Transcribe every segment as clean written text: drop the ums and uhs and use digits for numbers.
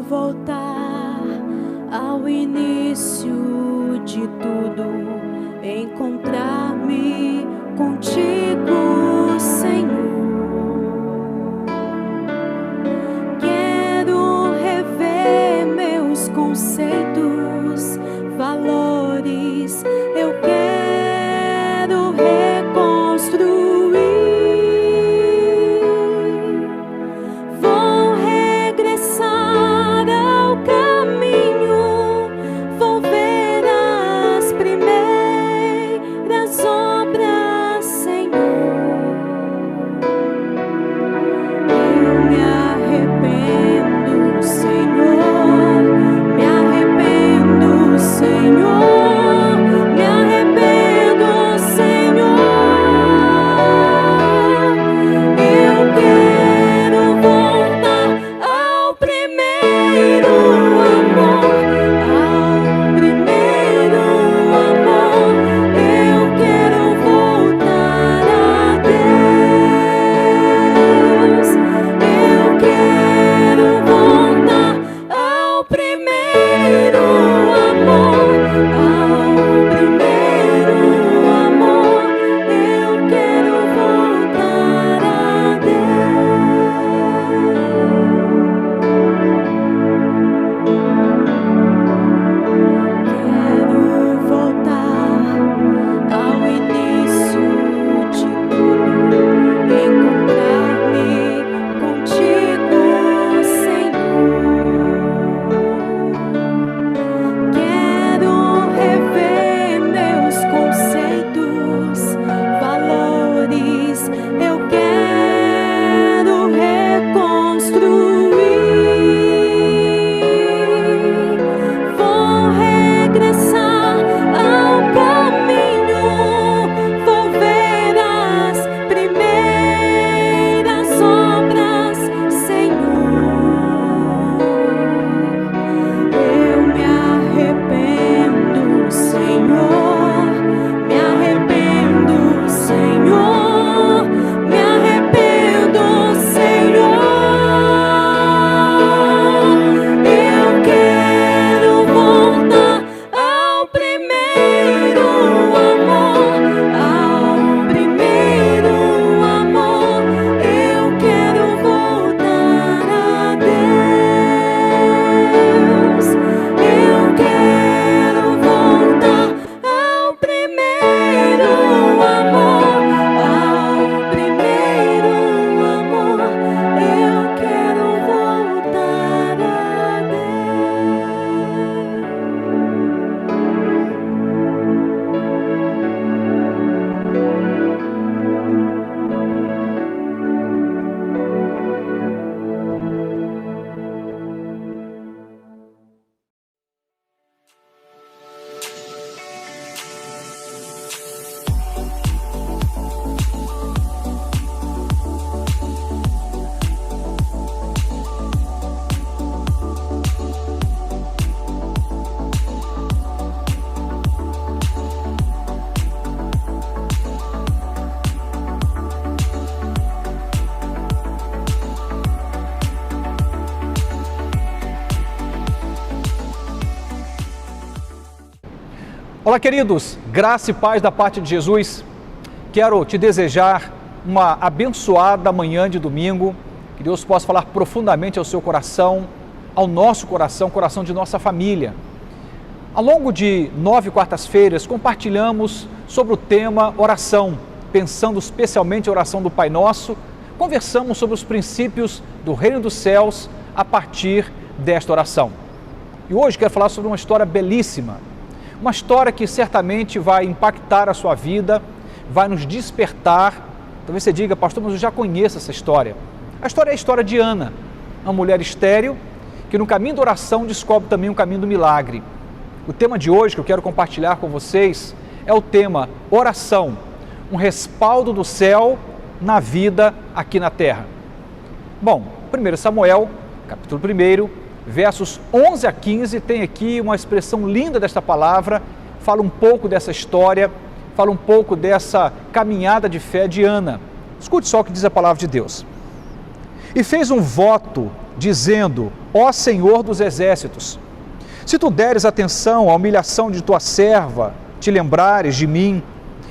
voltar ao início de tudo, encontrar-me contigo, Senhor. Quero rever meus conceitos, valores, eu quero reconstruir. Vou regressar ao caminho, vou ver as primeiras obras, Senhor. Eu me arrependo, Senhor, me arrependo, Senhor, me arrependo, Senhor. Eu quero voltar ao primeiro amor, ao primeiro amor. Eu quero voltar a Deus. Eu quero voltar ao primeiro amor, ao primeiro amor. Eu quero voltar a Quero voltar ao início de tudo, encontrar-me contigo, Senhor. Quero rever meus conceitos, valores, eu quero reconstruir. Vou regressar ao caminho, vou ver as primeiras obras, Senhor. Eu me arrependo, Senhor, me arrependo, Senhor, me arrependo, Senhor. Eu quero voltar ao primeiro amor, ao primeiro amor. Eu quero voltar a Deus. Eu quero voltar ao primeiro amor, ao primeiro amor. Eu quero voltar a Olá, queridos, graça e paz da parte de Jesus. Quero te desejar uma abençoada manhã de domingo, que Deus possa falar profundamente ao seu coração, ao nosso coração, coração de nossa família. Ao longo de 9 quartas-feiras, compartilhamos sobre o tema oração, pensando especialmente a oração do Pai Nosso, conversamos sobre os princípios do Reino dos Céus a partir desta oração. E hoje quero falar sobre uma história belíssima, uma história que certamente vai impactar a sua vida, vai nos despertar. Talvez você diga, pastor, mas eu já conheço essa história. A história é a história de Ana, uma mulher estéril que no caminho da oração descobre também o caminho do milagre. O tema de hoje que eu quero compartilhar com vocês é o tema oração, um respaldo do céu na vida aqui na terra. Bom, 1 Samuel, capítulo 1, versos 11 a 15, tem aqui uma expressão linda desta palavra, fala um pouco dessa história, fala um pouco dessa caminhada de fé de Ana. Escute só o que diz a palavra de Deus. E fez um voto, dizendo: ó Senhor dos exércitos. Se tu deres atenção à humilhação de tua serva, te lembrares de mim,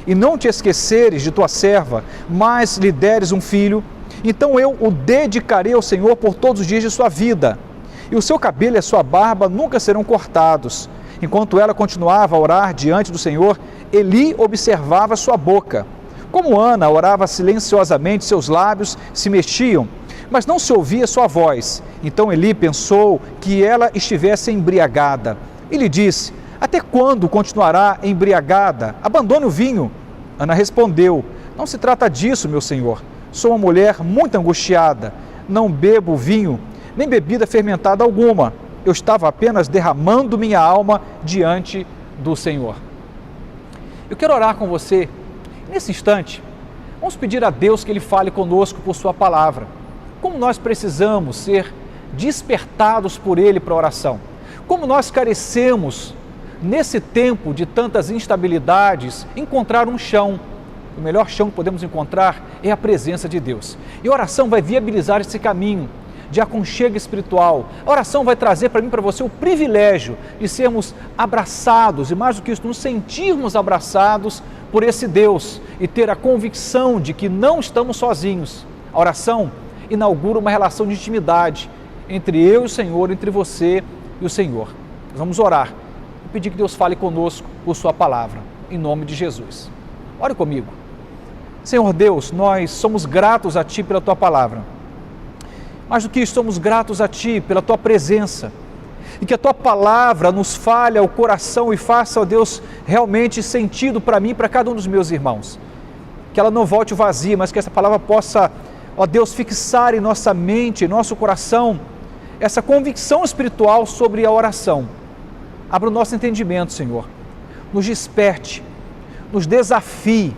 e não te esqueceres de tua serva, mas lhe deres um filho, então eu o dedicarei ao Senhor por todos os dias de sua vida, e o seu cabelo e a sua barba nunca serão cortados. Enquanto ela continuava a orar diante do Senhor, Eli observava sua boca. Como Ana orava silenciosamente, seus lábios se mexiam, mas não se ouvia sua voz. Então Eli pensou que ela estivesse embriagada. E lhe disse: até quando continuará embriagada? Abandone o vinho. Ana respondeu: não se trata disso, meu senhor. Sou uma mulher muito angustiada. Não bebo vinho, nem bebida fermentada alguma. Eu estava apenas derramando minha alma diante do Senhor. Eu quero orar com você. Nesse instante, vamos pedir a Deus que Ele fale conosco por Sua palavra. Como nós precisamos ser despertados por Ele para a oração. Como nós carecemos, nesse tempo de tantas instabilidades, encontrar um chão. O melhor chão que podemos encontrar é a presença de Deus. E a oração vai viabilizar esse caminho de aconchego espiritual. A oração vai trazer para mim e para você o privilégio de sermos abraçados e, mais do que isso, nos sentirmos abraçados por esse Deus e ter a convicção de que não estamos sozinhos. A oração inaugura uma relação de intimidade entre eu e o Senhor, entre você e o Senhor. Nós vamos orar e pedir que Deus fale conosco por Sua palavra, em nome de Jesus. Ore comigo. Senhor Deus, nós somos gratos a Ti pela Tua palavra. Mais do que isso, somos gratos a Ti pela Tua presença. E que a Tua palavra nos fale ao coração e faça, ó Deus, realmente sentido para mim e para cada um dos meus irmãos. Que ela não volte vazia, mas que essa palavra possa, ó Deus, fixar em nossa mente, em nosso coração, essa convicção espiritual sobre a oração. Abra o nosso entendimento, Senhor. Nos desperte, nos desafie,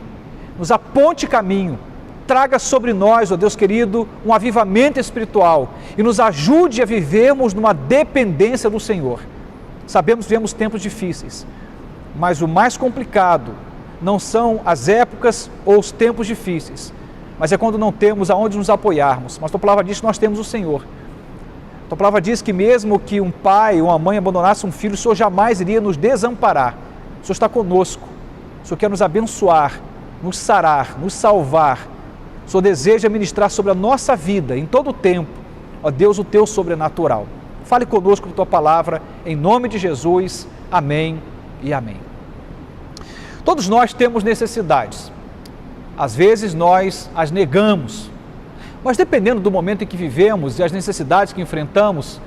nos aponte caminho. Traga sobre nós, ó Deus querido, um avivamento espiritual e nos ajude a vivermos numa dependência do Senhor. Sabemos que vivemos tempos difíceis, mas o mais complicado não são as épocas ou os tempos difíceis, mas é quando não temos aonde nos apoiarmos. Mas a Tua palavra diz que nós temos o Senhor. A Tua palavra diz que mesmo que um pai ou uma mãe abandonasse um filho, o Senhor jamais iria nos desamparar. O Senhor está conosco. O Senhor quer nos abençoar, nos sarar, nos salvar. O Senhor deseja ministrar sobre a nossa vida, em todo o tempo, ó Deus, o Teu sobrenatural. Fale conosco com a Tua palavra, em nome de Jesus. Amém e amém. Todos nós temos necessidades. Às vezes nós as negamos, mas dependendo do momento em que vivemos e as necessidades que enfrentamos,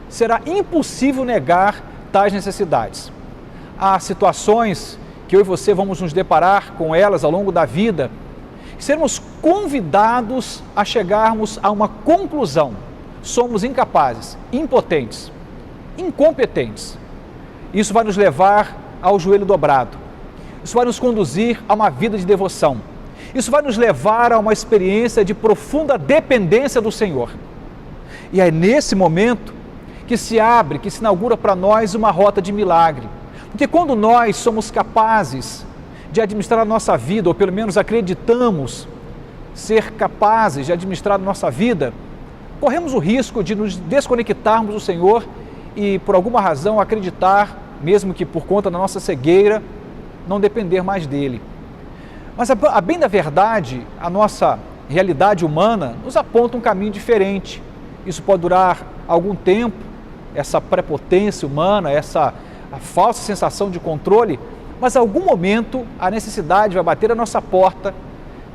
será impossível negar tais necessidades. Há situações que eu e você vamos nos deparar com elas ao longo da vida, sermos convidados a chegarmos a uma conclusão. Somos incapazes, impotentes, incompetentes. Isso vai nos levar ao joelho dobrado. Isso vai nos conduzir a uma vida de devoção. Isso vai nos levar a uma experiência de profunda dependência do Senhor. E é nesse momento que se abre, que se inaugura para nós uma rota de milagre. Porque quando nós somos capazes de administrar a nossa vida, ou pelo menos acreditamos ser capazes de administrar a nossa vida, corremos o risco de nos desconectarmos do Senhor e, por alguma razão, acreditar, mesmo que por conta da nossa cegueira, não depender mais dEle. Mas, a bem da verdade, a nossa realidade humana nos aponta um caminho diferente. Isso pode durar algum tempo, essa prepotência humana, a falsa sensação de controle, mas em algum momento a necessidade vai bater à nossa porta,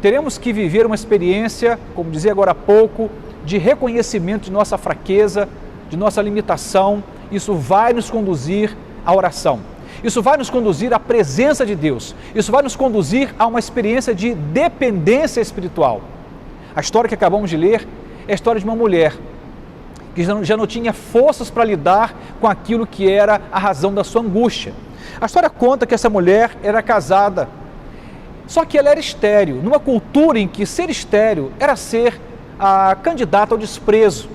teremos que viver uma experiência, como dizia agora há pouco, de reconhecimento de nossa fraqueza, de nossa limitação. Isso vai nos conduzir à oração, isso vai nos conduzir à presença de Deus, isso vai nos conduzir a uma experiência de dependência espiritual. A história que acabamos de ler é a história de uma mulher que já não tinha forças para lidar com aquilo que era a razão da sua angústia. A história conta que essa mulher era casada, só que ela era estéril, numa cultura em que ser estéril era ser a candidata ao desprezo.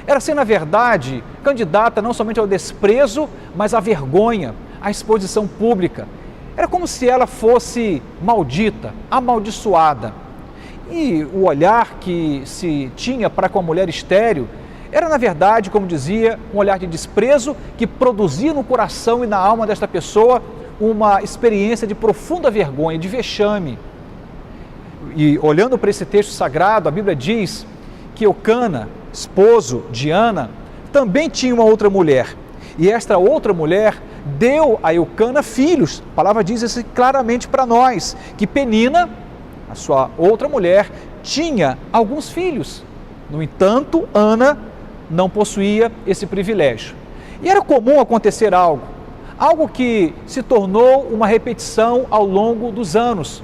Era ser, na verdade, candidata não somente ao desprezo, mas à vergonha, à exposição pública. Era como se ela fosse maldita, amaldiçoada. E o olhar que se tinha para com a mulher estéril Era, na verdade, como dizia, um olhar de desprezo que produzia no coração e na alma desta pessoa uma experiência de profunda vergonha, de vexame. E olhando para esse texto sagrado, a Bíblia diz que Eucana, esposo de Ana, também tinha uma outra mulher. E esta outra mulher deu a Eucana filhos. A palavra diz isso claramente para nós, que Penina, a sua outra mulher, tinha alguns filhos. No entanto, Ana não possuía esse privilégio. E era comum acontecer algo que se tornou uma repetição ao longo dos anos.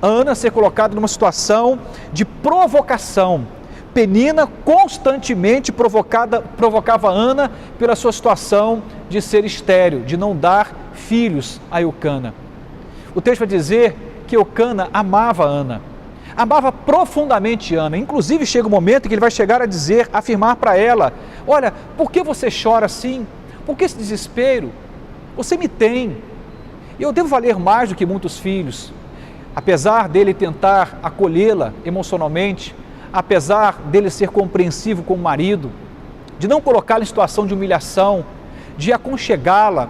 Ana ser colocada numa situação de provocação. Penina constantemente provocava Ana pela sua situação de ser estéril, de não dar filhos a Eucana. O texto vai dizer que Eucana amava Ana, amava profundamente Ana. Inclusive chega um momento que ele vai chegar a dizer, afirmar para ela: olha, por que você chora assim? Por que esse desespero? Você me tem. Eu devo valer mais do que muitos filhos. Apesar dele tentar acolhê-la emocionalmente, apesar dele ser compreensivo com o marido, de não colocá-la em situação de humilhação, de aconchegá-la,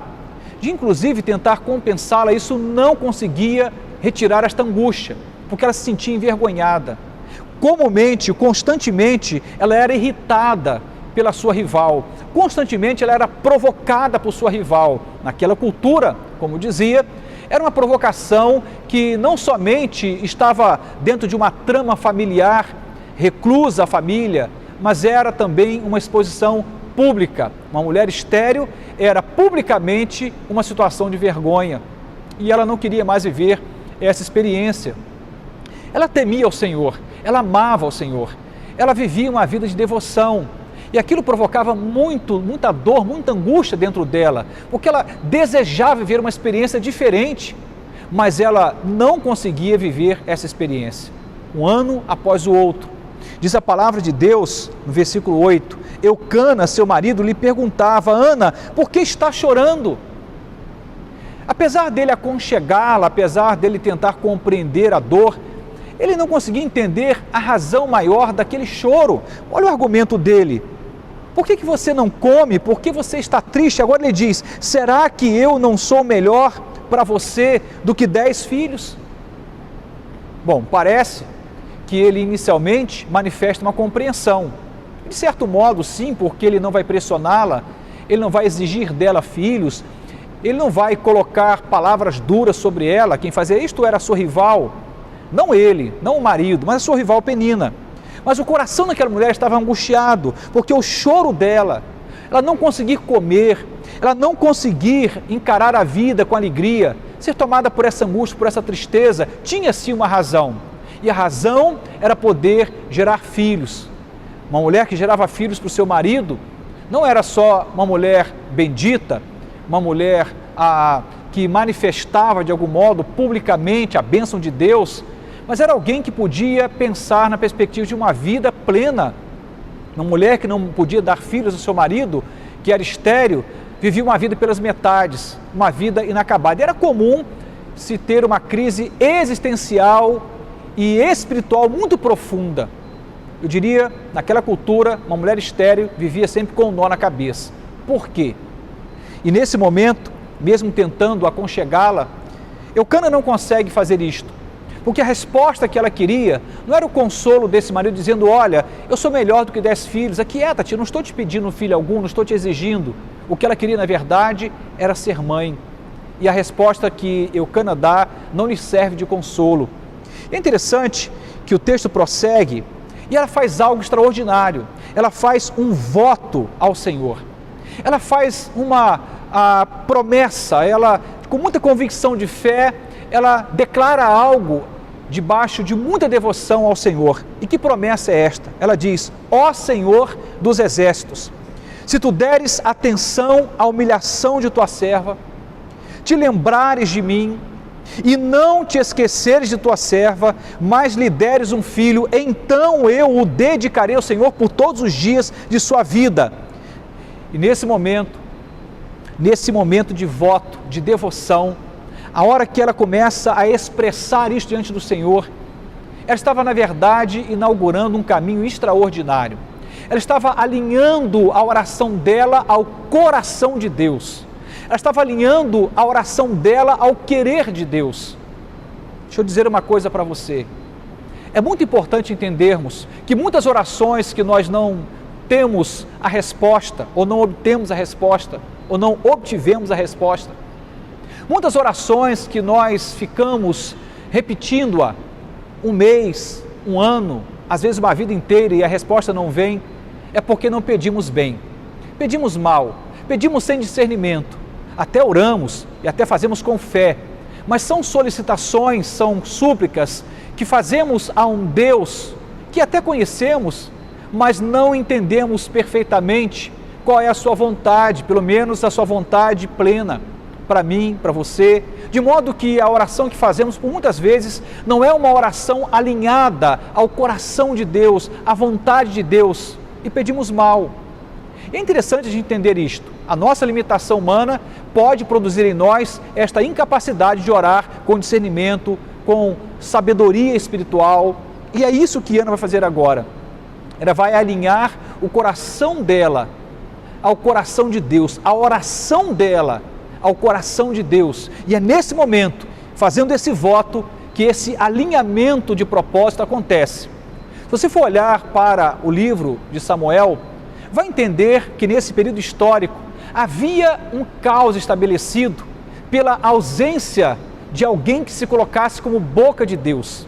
de inclusive tentar compensá-la, isso não conseguia retirar esta angústia, porque ela se sentia envergonhada. Comumente, constantemente, ela era irritada pela sua rival, constantemente ela era provocada por sua rival. Naquela cultura, como dizia, era uma provocação que não somente estava dentro de uma trama familiar, reclusa à família, mas era também uma exposição pública. Uma mulher estéril era publicamente uma situação de vergonha e ela não queria mais viver essa experiência. Ela temia o Senhor, ela amava o Senhor, ela vivia uma vida de devoção e aquilo provocava muita dor, muita angústia dentro dela, porque ela desejava viver uma experiência diferente, mas ela não conseguia viver essa experiência. Um ano após o outro, diz a palavra de Deus, no versículo 8, Eucana, seu marido, lhe perguntava: Ana, por que está chorando? Apesar dele aconchegá-la, apesar dele tentar compreender a dor, ele não conseguia entender a razão maior daquele choro. Olha o argumento dele. Por que você não come? Por que você está triste? Agora ele diz: será que eu não sou melhor para você do que 10 filhos? Bom, parece que ele inicialmente manifesta uma compreensão. De certo modo, sim, porque ele não vai pressioná-la, ele não vai exigir dela filhos, ele não vai colocar palavras duras sobre ela. Quem fazia isto era a sua rival, não ele, não o marido, mas a sua rival Penina. Mas o coração daquela mulher estava angustiado, porque o choro dela, ela não conseguir comer, ela não conseguir encarar a vida com alegria, ser tomada por essa angústia, por essa tristeza, tinha sim uma razão. E a razão era poder gerar filhos. Uma mulher que gerava filhos para o seu marido não era só uma mulher bendita, uma mulher que manifestava de algum modo publicamente a bênção de Deus, mas era alguém que podia pensar na perspectiva de uma vida plena. Uma mulher que não podia dar filhos ao seu marido, que era estéril, vivia uma vida pelas metades, uma vida inacabada. E era comum se ter uma crise existencial e espiritual muito profunda. Eu diria, naquela cultura, uma mulher estéril vivia sempre com um nó na cabeça. Por quê? E nesse momento, mesmo tentando aconchegá-la, Eucana não consegue fazer isto, porque a resposta que ela queria não era o consolo desse marido dizendo: olha, eu sou melhor do que 10 filhos, aquieta-te, não estou te pedindo filho algum, não estou te exigindo. O que ela queria, na verdade, era ser mãe. E a resposta que Eucana dá não lhe serve de consolo. É interessante que o texto prossegue e ela faz algo extraordinário. Ela faz um voto ao Senhor. Ela faz uma promessa, ela, com muita convicção de fé, ela declara algo debaixo de muita devoção ao Senhor. E que promessa é esta? Ela diz: ó Senhor dos exércitos, se tu deres atenção à humilhação de tua serva, te lembrares de mim e não te esqueceres de tua serva, mas lhe deres um filho, então eu o dedicarei ao Senhor por todos os dias de sua vida. E nesse momento de voto, de devoção, a hora que ela começa a expressar isso diante do Senhor, ela estava, na verdade, inaugurando um caminho extraordinário. ela estava alinhando a oração dela ao coração de Deus. Ela estava alinhando a oração dela ao querer de Deus. Deixa eu dizer uma coisa para você. É muito importante entendermos que muitas orações que nós não temos a resposta, ou não obtemos a resposta, ou não obtivemos a resposta, muitas orações que nós ficamos repetindo-a um mês, um ano, às vezes uma vida inteira e a resposta não vem, é porque não pedimos bem, pedimos mal, pedimos sem discernimento, até oramos e até fazemos com fé, mas são solicitações, são súplicas que fazemos a um Deus que até conhecemos, mas não entendemos perfeitamente qual é a sua vontade, pelo menos a sua vontade plena, para mim, para você, de modo que a oração que fazemos, por muitas vezes, não é uma oração alinhada ao coração de Deus, à vontade de Deus, e pedimos mal. É interessante a gente entender isto. A nossa limitação humana pode produzir em nós esta incapacidade de orar com discernimento, com sabedoria espiritual, e é isso que Ana vai fazer agora. Ela vai alinhar o coração dela ao coração de Deus, a oração dela ao coração de Deus. E é nesse momento, fazendo esse voto, que esse alinhamento de propósito acontece. Se você for olhar para o livro de Samuel, vai entender que nesse período histórico havia um caos estabelecido pela ausência de alguém que se colocasse como boca de Deus.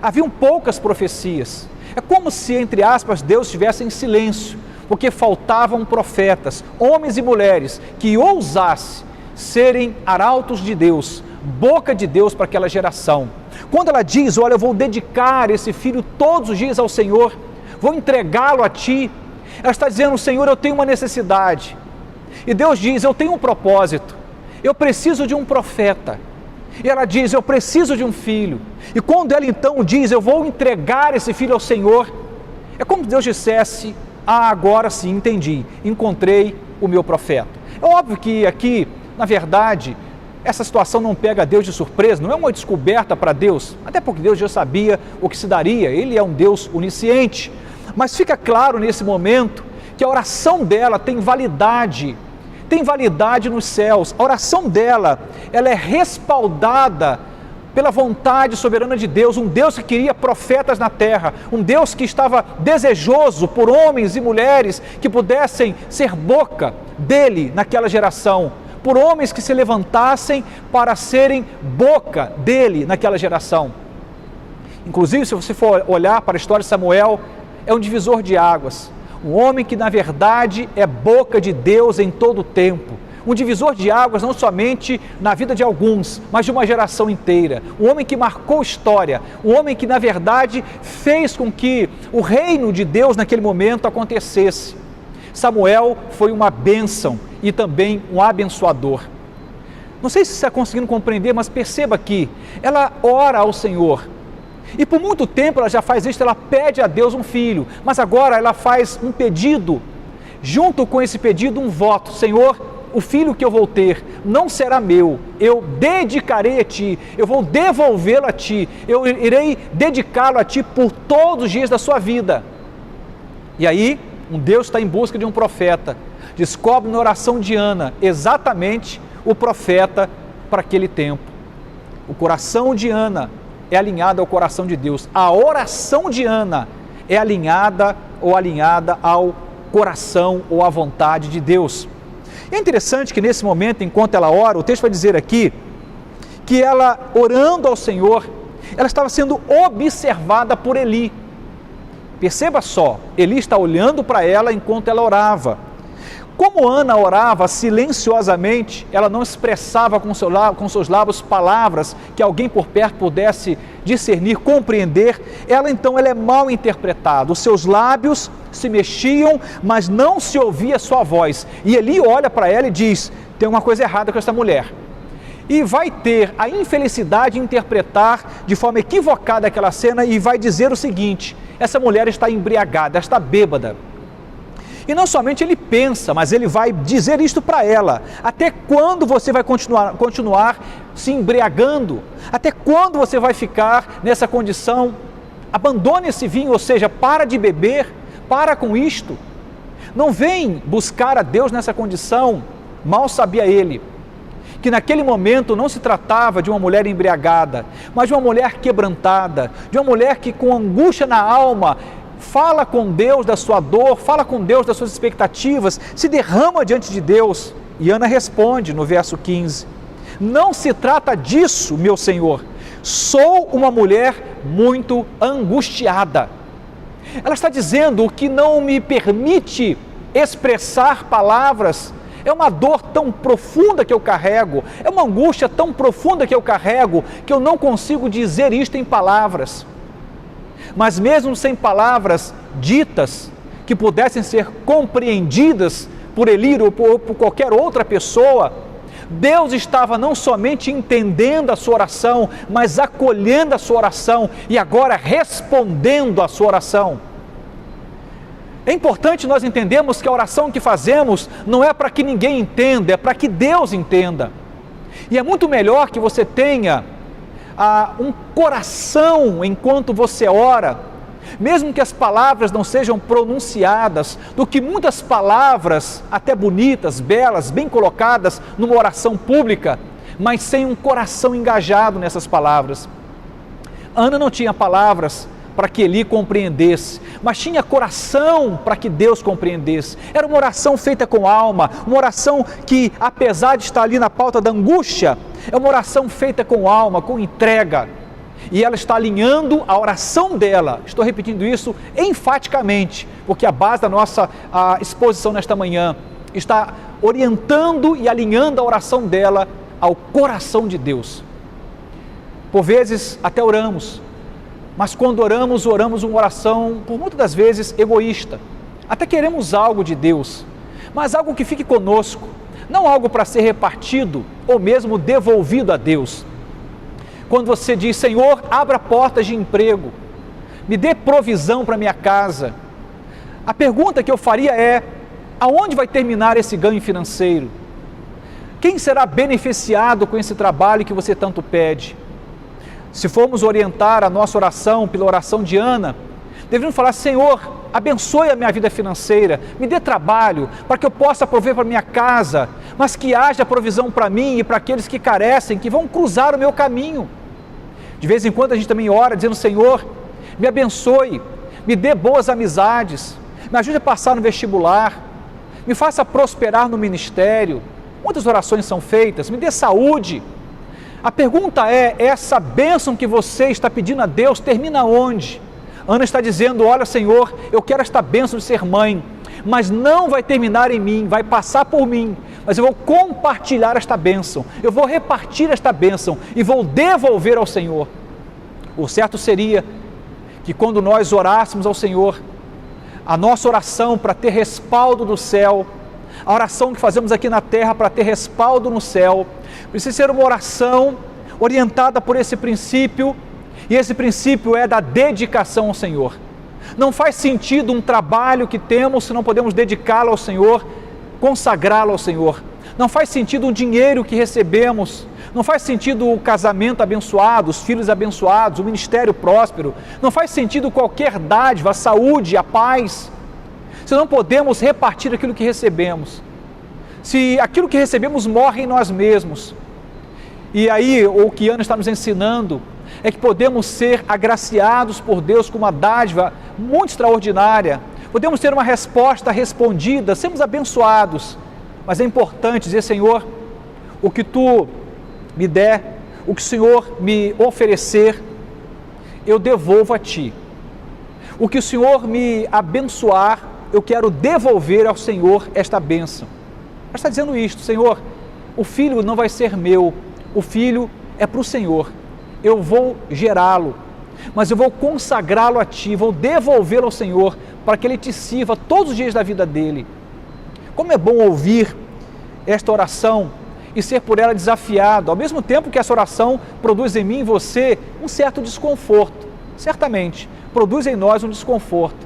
Haviam poucas profecias. É como se, entre aspas, Deus estivesse em silêncio, porque faltavam profetas, homens e mulheres, que ousassem serem arautos de Deus, boca de Deus para aquela geração. Quando ela diz, olha, eu vou dedicar esse filho todos os dias ao Senhor, vou entregá-lo a Ti, ela está dizendo, Senhor, eu tenho uma necessidade. E Deus diz, eu tenho um propósito, eu preciso de um profeta. E ela diz, eu preciso de um filho. E quando ela então diz, eu vou entregar esse filho ao Senhor, é como se Deus dissesse, agora sim, entendi, encontrei o meu profeta. É óbvio que aqui, na verdade, essa situação não pega Deus de surpresa, não é uma descoberta para Deus, até porque Deus já sabia o que se daria, Ele é um Deus onisciente. Mas fica claro nesse momento que a oração dela tem validade nos céus. A oração dela, ela é respaldada pela vontade soberana de Deus, um Deus que queria profetas na terra, um Deus que estava desejoso por homens e mulheres que pudessem ser boca dele naquela geração, por homens que se levantassem para serem boca dele naquela geração. Inclusive, se você for olhar para a história de Samuel, é um divisor de águas, um homem que na verdade é boca de Deus em todo o tempo, um divisor de águas não somente na vida de alguns, mas de uma geração inteira, um homem que marcou história, um homem que na verdade fez com que o reino de Deus naquele momento acontecesse. Samuel foi uma bênção e também um abençoador. Não sei se você está conseguindo compreender, mas perceba que ela ora ao Senhor. E por muito tempo ela já faz isso, ela pede a Deus um filho, mas agora ela faz um pedido, junto com esse pedido um voto, Senhor, o filho que eu vou ter não será meu, eu dedicarei a Ti, eu vou devolvê-lo a Ti, eu irei dedicá-lo a Ti por todos os dias da sua vida. E aí, um Deus está em busca de um profeta, descobre na oração de Ana exatamente o profeta para aquele tempo. O coração de Ana é alinhado ao coração de Deus. A oração de Ana é alinhada ao coração ou à vontade de Deus. É interessante que nesse momento, enquanto ela ora, o texto vai dizer aqui que ela, orando ao Senhor, ela estava sendo observada por Eli. Perceba só, Eli está olhando para ela enquanto ela orava. Como Ana orava silenciosamente, ela não expressava com seus lábios palavras que alguém por perto pudesse discernir, compreender, ela é mal interpretada. Os seus lábios se mexiam, mas não se ouvia sua voz. E Eli olha para ela e diz, tem uma coisa errada com essa mulher. E vai ter a infelicidade de interpretar de forma equivocada aquela cena e vai dizer o seguinte, essa mulher está embriagada, está bêbada. E não somente ele pensa, mas ele vai dizer isto para ela. Até quando você vai continuar se embriagando? Até quando você vai ficar nessa condição? Abandone esse vinho, ou seja, para de beber, Para com isto. Não vem buscar a Deus nessa condição. Mal sabia ele que naquele momento não se tratava de uma mulher embriagada, mas de uma mulher quebrantada, de uma mulher que com angústia na alma fala com Deus da sua dor, fala com Deus das suas expectativas, se derrama diante de Deus. E Ana responde no verso 15: não se trata disso, meu Senhor, sou uma mulher muito angustiada. Ela está dizendo: o que não me permite expressar palavras é uma dor tão profunda que eu carrego, é uma angústia tão profunda que eu carrego, que eu não consigo dizer isto em palavras. Mas mesmo sem palavras ditas, que pudessem ser compreendidas por Eli ou por qualquer outra pessoa, Deus estava não somente entendendo a sua oração, mas acolhendo a sua oração e agora respondendo à sua oração. É importante nós entendermos que a oração que fazemos não é para que ninguém entenda, é para que Deus entenda. E é muito melhor que você tenha um coração enquanto você ora, mesmo que as palavras não sejam pronunciadas, do que muitas palavras, até bonitas, belas, bem colocadas numa oração pública, mas sem um coração engajado nessas palavras. Ana não tinha palavras para que Eli compreendesse, mas tinha coração para que Deus compreendesse. Era uma oração feita com alma, uma oração que, apesar de estar ali na pauta da angústia, é uma oração feita com alma, com entrega. E ela está alinhando a oração dela, estou repetindo isso enfaticamente, porque a base da nossa exposição nesta manhã está orientando e alinhando a oração dela ao coração de Deus. Por vezes até oramos, mas quando oramos uma oração, por muitas das vezes, egoísta. Até queremos algo de Deus, mas algo que fique conosco, não algo para ser repartido ou mesmo devolvido a Deus. Quando você diz: Senhor, abra portas de emprego, me dê provisão para minha casa, a pergunta que eu faria é: aonde vai terminar esse ganho financeiro? Quem será beneficiado com esse trabalho que você tanto pede? Se formos orientar a nossa oração pela oração de Ana, devemos falar: Senhor, abençoe a minha vida financeira, me dê trabalho para que eu possa prover para minha casa, mas que haja provisão para mim e para aqueles que carecem, que vão cruzar o meu caminho. De vez em quando a gente também ora dizendo: Senhor, me abençoe, me dê boas amizades, me ajude a passar no vestibular, me faça prosperar no ministério. Muitas orações são feitas, me dê saúde. A pergunta é: essa bênção que você está pedindo a Deus termina onde? Ana está dizendo: olha, Senhor, eu quero esta bênção de ser mãe, mas não vai terminar em mim, vai passar por mim, mas eu vou compartilhar esta bênção, eu vou repartir esta bênção e vou devolver ao Senhor. O certo seria que quando nós orássemos ao Senhor, a nossa oração para ter respaldo do céu, a oração que fazemos aqui na terra para ter respaldo no céu, precisa ser uma oração orientada por esse princípio, e esse princípio é da dedicação ao Senhor. Não faz sentido um trabalho que temos se não podemos dedicá-lo ao Senhor, consagrá-lo ao Senhor. Não faz sentido um dinheiro que recebemos, não faz sentido o casamento abençoado, os filhos abençoados, o ministério próspero, não faz sentido qualquer dádiva, a saúde, a paz, se não podemos repartir aquilo que recebemos, se aquilo que recebemos morre em nós mesmos. E aí o que Ana está nos ensinando é que podemos ser agraciados por Deus com uma dádiva muito extraordinária, podemos ter uma resposta respondida, sermos abençoados, mas é importante dizer: Senhor, o que Tu me der, o que o Senhor me oferecer, eu devolvo a Ti. O que o Senhor me abençoar, eu quero devolver ao Senhor esta bênção. Ela está dizendo isto: Senhor, o filho não vai ser meu, o filho é para o Senhor. Eu vou gerá-lo, mas eu vou consagrá-lo a Ti, vou devolvê-lo ao Senhor, para que Ele Te sirva todos os dias da vida dele. Como é bom ouvir esta oração e ser por ela desafiado, ao mesmo tempo que essa oração produz em mim e você um certo desconforto. Certamente, produz em nós um desconforto,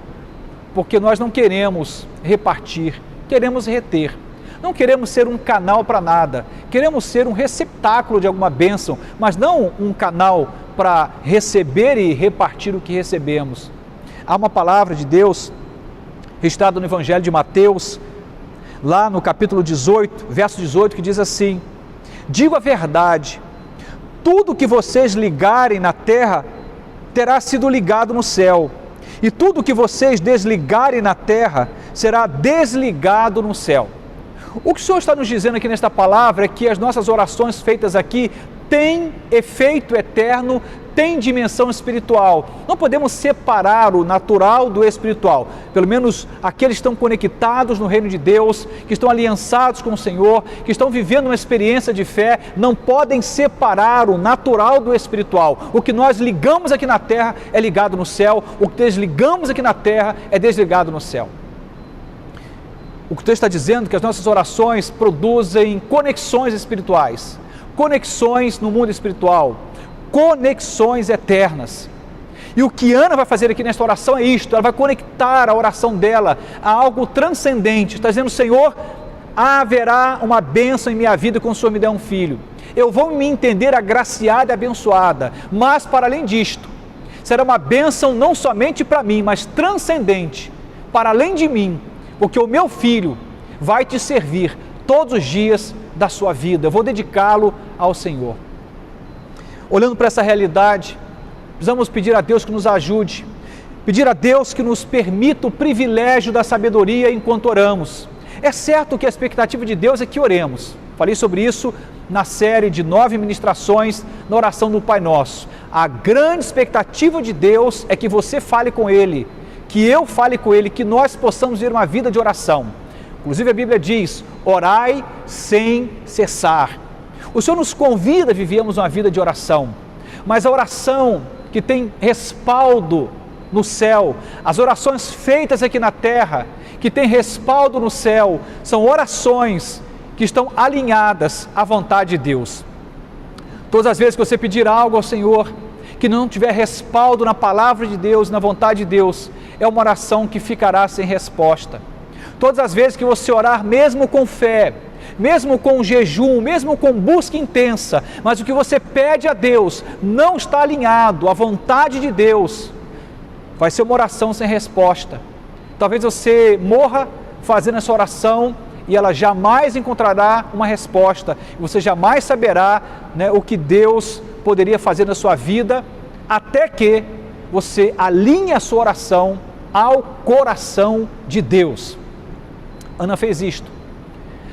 porque nós não queremos repartir, queremos reter. Não queremos ser um canal para nada, queremos ser um receptáculo de alguma bênção, mas não um canal para receber e repartir o que recebemos. Há uma palavra de Deus registrado no Evangelho de Mateus, lá no capítulo 18, verso 18, que diz assim: digo a verdade, tudo que vocês ligarem na terra terá sido ligado no céu, e tudo que vocês desligarem na terra será desligado no céu. O que o Senhor está nos dizendo aqui nesta palavra é que as nossas orações feitas aqui têm efeito eterno, têm dimensão espiritual. Não podemos separar o natural do espiritual. Pelo menos aqueles que estão conectados no reino de Deus, que estão aliançados com o Senhor, que estão vivendo uma experiência de fé, não podem separar o natural do espiritual. O que nós ligamos aqui na terra é ligado no céu, o que desligamos aqui na terra é desligado no céu. O que o texto está dizendo é que as nossas orações produzem conexões espirituais, conexões no mundo espiritual, conexões eternas. E o que Ana vai fazer aqui nesta oração é isto: ela vai conectar a oração dela a algo transcendente. Está dizendo: Senhor, haverá uma bênção em minha vida quando o Senhor me der um filho. Eu vou me entender agraciada e abençoada, mas para além disto, será uma bênção não somente para mim, mas transcendente, para além de mim, porque o meu filho vai te servir todos os dias da sua vida. Eu vou dedicá-lo ao Senhor. Olhando para essa realidade, precisamos pedir a Deus que nos ajude, pedir a Deus que nos permita o privilégio da sabedoria enquanto oramos. É certo que a expectativa de Deus é que oremos. Falei sobre isso na série de 9 ministrações na oração do Pai Nosso. A grande expectativa de Deus é que você fale com Ele, que eu fale com Ele, que nós possamos ter uma vida de oração. Inclusive a Bíblia diz: orai sem cessar. O Senhor nos convida a vivermos uma vida de oração, mas a oração que tem respaldo no céu, as orações feitas aqui na terra, que tem respaldo no céu, são orações que estão alinhadas à vontade de Deus. Todas as vezes que você pedir algo ao Senhor, que não tiver respaldo na palavra de Deus, na vontade de Deus, é uma oração que ficará sem resposta. Todas as vezes que você orar, mesmo com fé, mesmo com jejum, mesmo com busca intensa, mas o que você pede a Deus não está alinhado à vontade de Deus, vai ser uma oração sem resposta. Talvez você morra fazendo essa oração e ela jamais encontrará uma resposta. Você jamais saberá, o que Deus poderia fazer na sua vida, até que você alinhe a sua oração ao coração de Deus. Ana fez isto.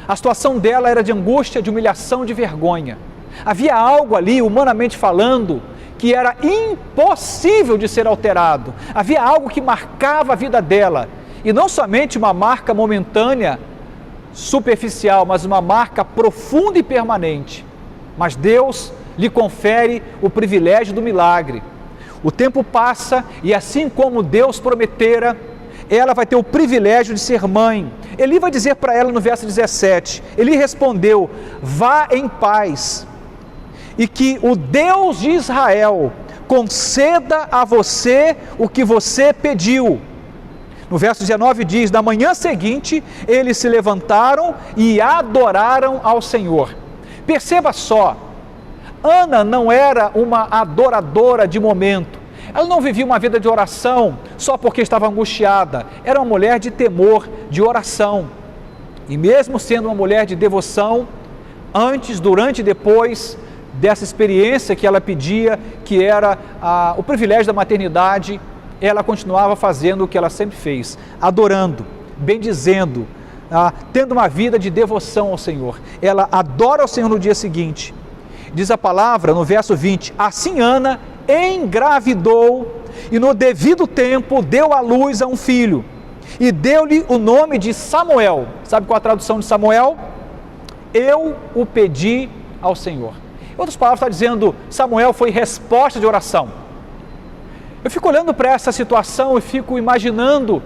A situação dela era de angústia, de humilhação, de vergonha. Havia algo ali, humanamente falando, que era impossível de ser alterado. Havia algo que marcava a vida dela. E não somente uma marca momentânea, superficial, mas uma marca profunda e permanente. Mas Deus lhe confere o privilégio do milagre. O tempo passa e assim como Deus prometera, ela vai ter o privilégio de ser mãe. Eli vai dizer para ela no verso 17, Eli respondeu: vá em paz, e que o Deus de Israel conceda a você o que você pediu. No verso 19 diz: na manhã seguinte, eles se levantaram e adoraram ao Senhor. Perceba só, Ana não era uma adoradora de momento. Ela não vivia uma vida de oração só porque estava angustiada. Era uma mulher de temor, de oração. E mesmo sendo uma mulher de devoção, antes, durante e depois dessa experiência que ela pedia, que era o privilégio da maternidade, ela continuava fazendo o que ela sempre fez, adorando, bendizendo, tendo uma vida de devoção ao Senhor. Ela adora ao Senhor no dia seguinte. Diz a palavra no verso 20, assim Ana engravidou e no devido tempo deu à luz a um filho e deu-lhe o nome de Samuel. Sabe qual a tradução de Samuel? Eu o pedi ao Senhor. Em outras palavras, está dizendo, Samuel foi resposta de oração. Eu fico olhando para essa situação e fico imaginando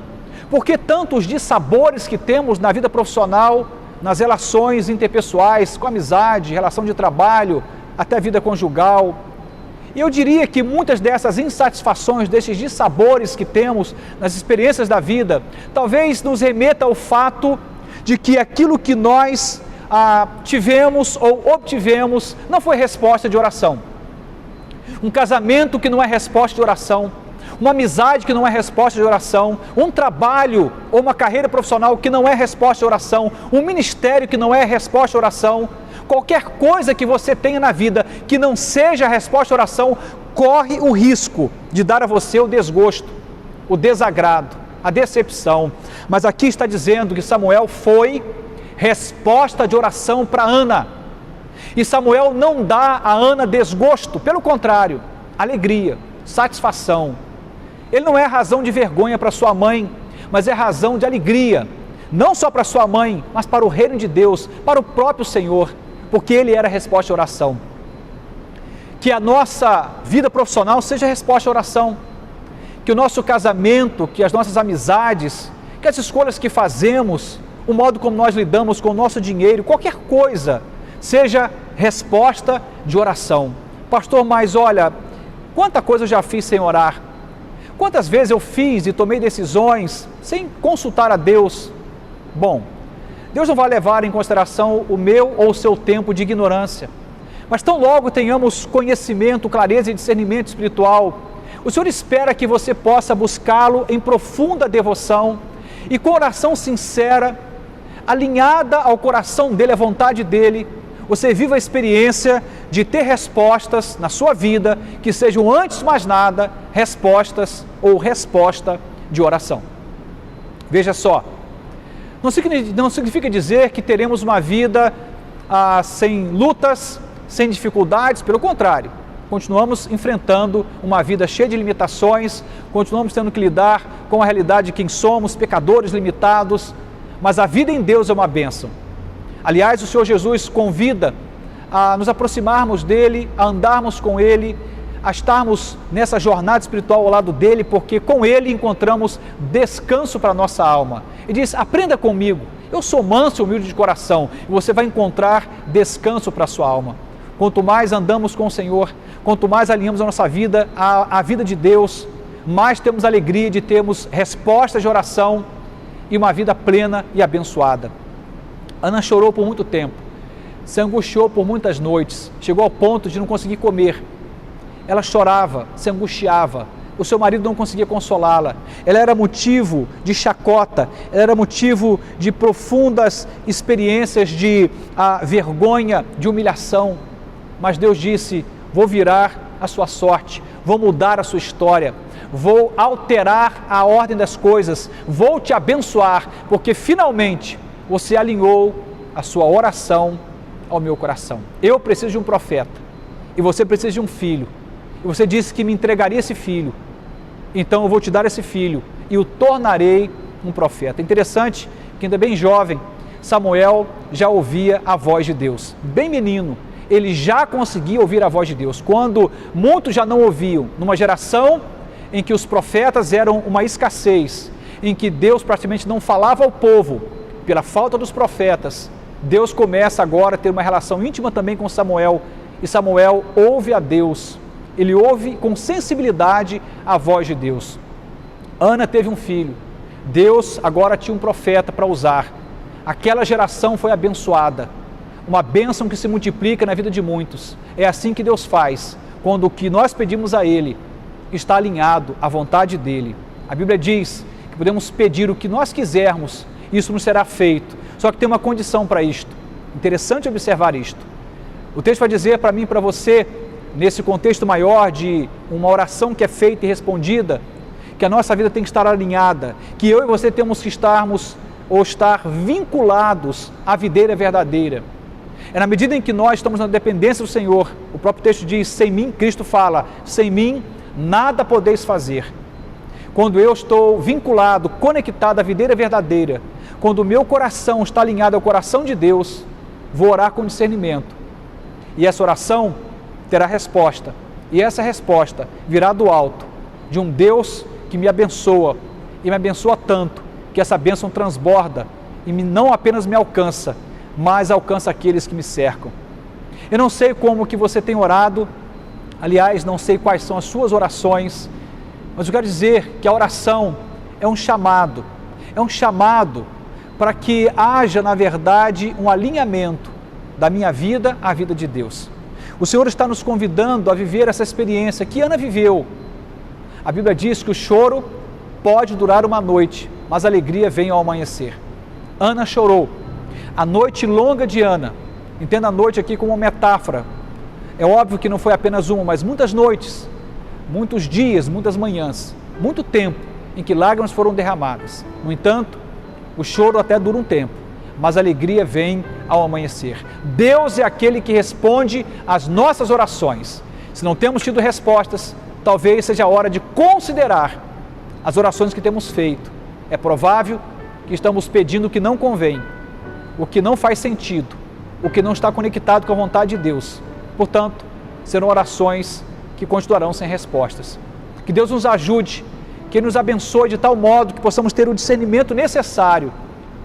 por que tantos dissabores que temos na vida profissional, nas relações interpessoais, com amizade, relação de trabalho, até vida conjugal. E eu diria que muitas dessas insatisfações, desses dissabores que temos nas experiências da vida, talvez nos remeta ao fato de que aquilo que nós tivemos ou obtivemos não foi resposta de oração. Um casamento que não é resposta de oração, uma amizade que não é resposta de oração, um trabalho ou uma carreira profissional que não é resposta de oração, um ministério que não é resposta de oração, qualquer coisa que você tenha na vida que não seja resposta de oração, corre o risco de dar a você o desgosto, o desagrado, a decepção. Mas aqui está dizendo que Samuel foi resposta de oração para Ana. E Samuel não dá a Ana desgosto, pelo contrário, alegria, satisfação. Ele não é razão de vergonha para sua mãe, mas é razão de alegria, não só para sua mãe, mas para o reino de Deus, para o próprio Senhor, porque ele era resposta de oração. Que a nossa vida profissional seja resposta de oração, que o nosso casamento, que as nossas amizades, que as escolhas que fazemos, o modo como nós lidamos com o nosso dinheiro, qualquer coisa, seja resposta de oração. Pastor, mas olha, quanta coisa eu já fiz sem orar, quantas vezes eu fiz e tomei decisões sem consultar a Deus. Bom, Deus não vai levar em consideração o meu ou o seu tempo de ignorância, mas tão logo tenhamos conhecimento, clareza e discernimento espiritual, o Senhor espera que você possa buscá-lo em profunda devoção e com oração sincera, alinhada ao coração dele, à vontade dele, você viva a experiência de ter respostas na sua vida que sejam, antes de mais nada, respostas ou resposta de oração. Veja só, não significa dizer que teremos uma vida sem lutas, sem dificuldades, pelo contrário, continuamos enfrentando uma vida cheia de limitações, continuamos tendo que lidar com a realidade de quem somos, pecadores limitados, mas a vida em Deus é uma bênção. Aliás, o Senhor Jesus convida a nos aproximarmos dele, a andarmos com ele, a estarmos nessa jornada espiritual ao lado dele, porque com ele encontramos descanso para a nossa alma. Ele diz, aprenda comigo, eu sou manso e humilde de coração, e você vai encontrar descanso para a sua alma. Quanto mais andamos com o Senhor, quanto mais alinhamos a nossa vida à vida de Deus, mais temos alegria de termos respostas de oração e uma vida plena e abençoada. Ana chorou por muito tempo, se angustiou por muitas noites, chegou ao ponto de não conseguir comer. Ela chorava, se angustiava, o seu marido não conseguia consolá-la, ela era motivo de chacota, ela era motivo de profundas experiências de vergonha, de humilhação. Mas Deus disse, vou virar a sua sorte, vou mudar a sua história, vou alterar a ordem das coisas, vou te abençoar, porque finalmente você alinhou a sua oração ao meu coração. Eu preciso de um profeta e você precisa de um filho. E você disse que me entregaria esse filho. Então eu vou te dar esse filho e o tornarei um profeta. Interessante que ainda bem jovem, Samuel já ouvia a voz de Deus. Bem menino, ele já conseguia ouvir a voz de Deus. Quando muitos já não ouviam, numa geração em que os profetas eram uma escassez, em que Deus praticamente não falava ao povo, pela falta dos profetas, Deus começa agora a ter uma relação íntima também com Samuel, e Samuel ouve a Deus, ele ouve com sensibilidade a voz de Deus. Ana teve um filho, Deus agora tinha um profeta para usar, aquela geração foi abençoada, uma bênção que se multiplica na vida de muitos. É assim que Deus faz, quando o que nós pedimos a Ele está alinhado à vontade dEle. A Bíblia diz que podemos pedir o que nós quisermos, isso nos será feito, só que tem uma condição para isto. Interessante observar isto. O texto vai dizer para mim e para você, nesse contexto maior de uma oração que é feita e respondida, que a nossa vida tem que estar alinhada, que eu e você temos que estar vinculados à videira verdadeira. É na medida em que nós estamos na dependência do Senhor, o próprio texto diz, sem mim, Cristo fala, sem mim nada podeis fazer. Quando eu estou vinculado, conectado à videira verdadeira, quando o meu coração está alinhado ao coração de Deus, vou orar com discernimento. E essa oração terá resposta. E essa resposta virá do alto, de um Deus que me abençoa, e me abençoa tanto, que essa bênção transborda, e não apenas me alcança, mas alcança aqueles que me cercam. Eu não sei como que você tem orado, aliás, não sei quais são as suas orações, mas eu quero dizer que a oração é um chamado para que haja, na verdade, um alinhamento da minha vida à vida de Deus. O Senhor está nos convidando a viver essa experiência que Ana viveu. A Bíblia diz que o choro pode durar uma noite, mas a alegria vem ao amanhecer. Ana chorou. A noite longa de Ana, entenda a noite aqui como uma metáfora. É óbvio que não foi apenas uma, mas muitas noites, muitos dias, muitas manhãs, muito tempo em que lágrimas foram derramadas. No entanto, o choro até dura um tempo, mas a alegria vem ao amanhecer. Deus é aquele que responde às nossas orações. Se não temos tido respostas, talvez seja a hora de considerar as orações que temos feito. É provável que estamos pedindo o que não convém, o que não faz sentido, o que não está conectado com a vontade de Deus. Portanto, serão orações que continuarão sem respostas. Que Deus nos ajude, que Ele nos abençoe de tal modo que possamos ter o discernimento necessário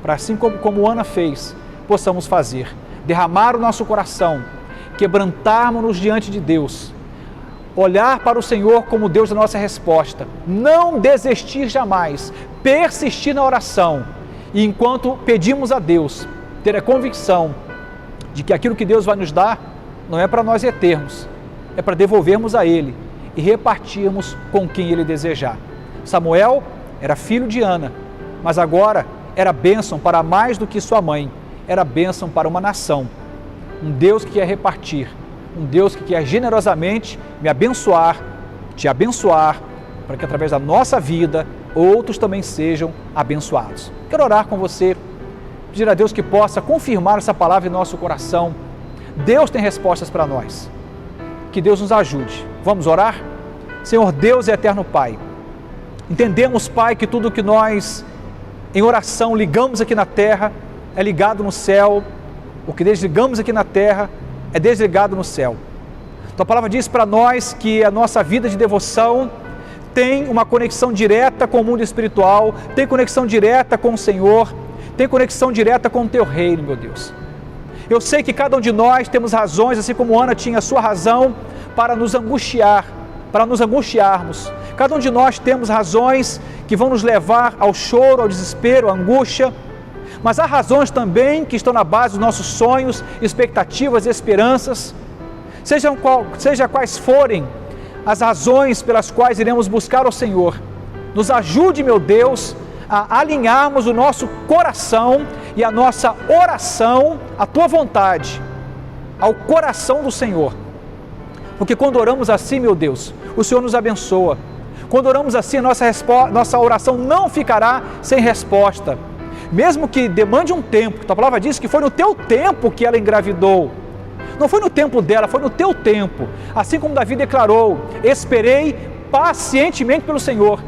para, assim como Ana fez, possamos fazer. Derramar o nosso coração, quebrantarmos-nos diante de Deus, olhar para o Senhor como Deus da nossa resposta, não desistir jamais, persistir na oração e enquanto pedimos a Deus, ter a convicção de que aquilo que Deus vai nos dar não é para nós retermos, é para devolvermos a Ele e repartirmos com quem Ele desejar. Samuel era filho de Ana, mas agora era bênção para mais do que sua mãe, era bênção para uma nação. Um Deus que quer repartir, um Deus que quer generosamente me abençoar, te abençoar, para que através da nossa vida outros também sejam abençoados. Quero orar com você, pedir a Deus que possa confirmar essa palavra em nosso coração. Deus tem respostas para nós. Que Deus nos ajude. Vamos orar? Senhor Deus e eterno Pai, entendemos, Pai, que tudo que nós em oração ligamos aqui na terra é ligado no céu, o que desligamos aqui na terra é desligado no céu. Tua palavra diz para nós que a nossa vida de devoção tem uma conexão direta com o mundo espiritual, tem conexão direta com o Senhor, tem conexão direta com o Teu reino, meu Deus. Eu sei que cada um de nós temos razões, assim como Ana tinha a sua razão para nos angustiar, para nos angustiarmos. Cada um de nós temos razões que vão nos levar ao choro, ao desespero, à angústia, mas há razões também que estão na base dos nossos sonhos, expectativas e esperanças. Seja quais forem as razões pelas quais iremos buscar o Senhor, nos ajude, meu Deus, a alinharmos o nosso coração e a nossa oração à Tua vontade, ao coração do Senhor. Porque quando oramos assim, meu Deus, o Senhor nos abençoa. Quando oramos assim, nossa oração não ficará sem resposta. Mesmo que demande um tempo, a Tua palavra diz que foi no Teu tempo que ela engravidou. Não foi no tempo dela, foi no Teu tempo. Assim como Davi declarou, esperei pacientemente pelo Senhor.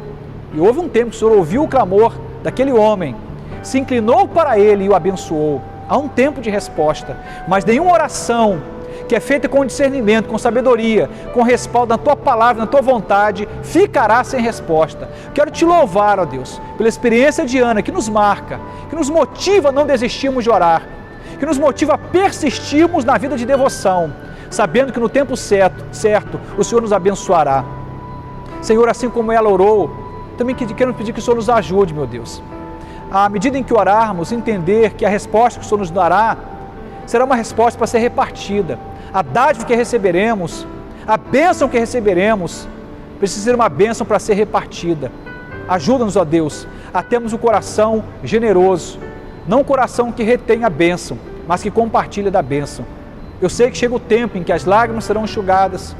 E houve um tempo que o Senhor ouviu o clamor daquele homem, se inclinou para ele e o abençoou. Há um tempo de resposta, mas nenhuma oração que é feita com discernimento, com sabedoria, com respaldo na Tua palavra, na Tua vontade, ficará sem resposta. Quero Te louvar, ó Deus, pela experiência de Ana, que nos marca, que nos motiva a não desistirmos de orar, que nos motiva a persistirmos na vida de devoção, sabendo que no tempo certo, o Senhor nos abençoará. Senhor, assim como ela orou, também quero pedir que o Senhor nos ajude, meu Deus. À medida em que orarmos, entender que a resposta que o Senhor nos dará será uma resposta para ser repartida. A dádiva que receberemos, a bênção que receberemos, precisa ser uma bênção para ser repartida. Ajuda-nos, ó Deus, a termos um coração generoso, não um coração que retém a bênção, mas que compartilha da bênção. Eu sei que chega o tempo em que as lágrimas serão enxugadas,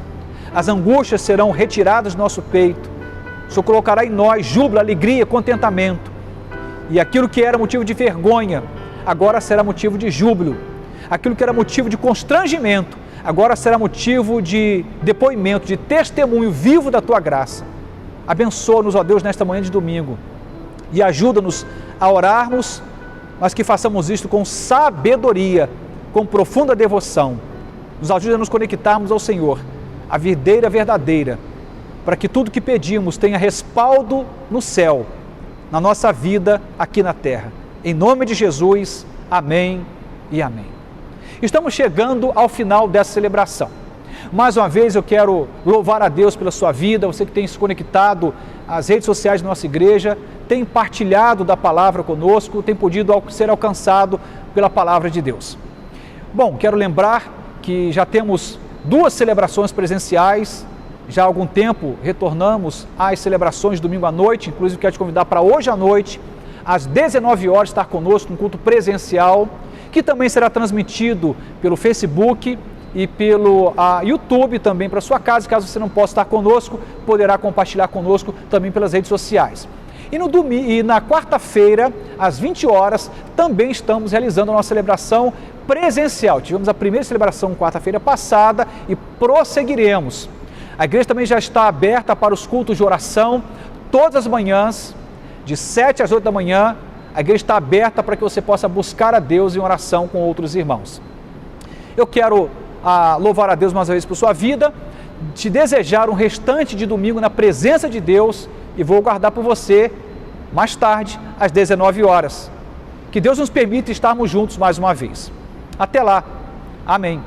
as angústias serão retiradas do nosso peito, o Senhor colocará em nós júbilo, alegria, contentamento, e aquilo que era motivo de vergonha, agora será motivo de júbilo. Aquilo que era motivo de constrangimento, agora será motivo de depoimento, de testemunho vivo da Tua graça. Abençoa-nos, ó Deus, nesta manhã de domingo e ajuda-nos a orarmos, mas que façamos isto com sabedoria, com profunda devoção. Nos ajude a nos conectarmos ao Senhor, a videira verdadeira, para que tudo que pedimos tenha respaldo no céu, na nossa vida aqui na terra. Em nome de Jesus, amém e amém. Estamos chegando ao final dessa celebração. Mais uma vez eu quero louvar a Deus pela sua vida, você que tem se conectado às redes sociais da nossa igreja, tem partilhado da palavra conosco, tem podido ser alcançado pela palavra de Deus. Bom, quero lembrar que já temos 2 celebrações presenciais já há algum tempo retornamos às celebrações de domingo à noite, inclusive quero te convidar para hoje à noite, às 19 horas, estar conosco no culto presencial, que também será transmitido pelo Facebook e pelo YouTube também para sua casa. Caso você não possa estar conosco, poderá compartilhar conosco também pelas redes sociais. E na quarta-feira, às 20 horas, também estamos realizando a nossa celebração presencial. Tivemos a primeira celebração quarta-feira passada e prosseguiremos. A igreja também já está aberta para os cultos de oração, todas as manhãs, de 7 às 8 da manhã, a igreja está aberta para que você possa buscar a Deus em oração com outros irmãos. Eu quero louvar a Deus mais uma vez por sua vida, te desejar um restante de domingo na presença de Deus e vou aguardar por você mais tarde, às 19 horas. Que Deus nos permita estarmos juntos mais uma vez. Até lá. Amém.